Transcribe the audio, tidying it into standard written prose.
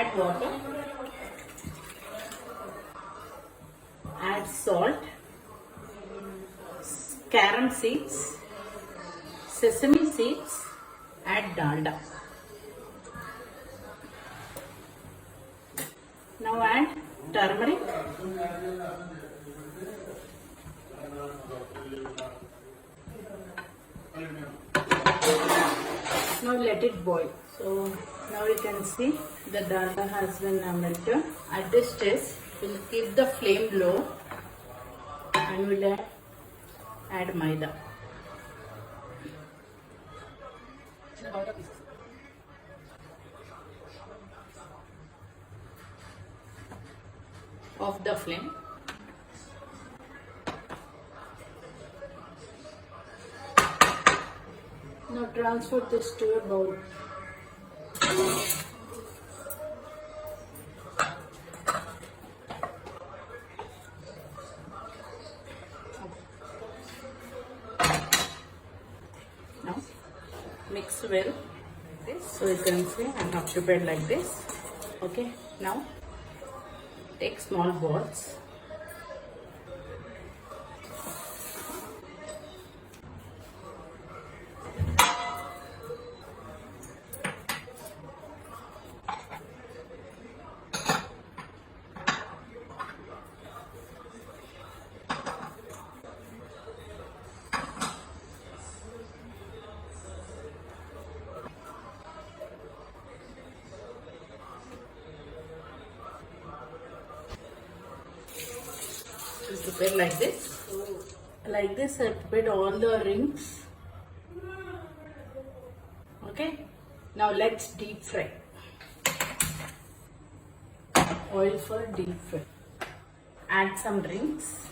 add water, add salt, carom seeds, sesame seeds, add dalda. Now add turmeric. Now let it boil. So now you can see the dalda has been melted. At this stage, we'll keep the flame low and we'll add maida. Off the flame. Now transfer this to a bowl. Now mix well. So you can see I have prepared like this. Okay. Now take small balls. Prepare like this. Like this, I prepared all the rings. Okay. Now let's deep fry. Oil for deep fry. Add some rings.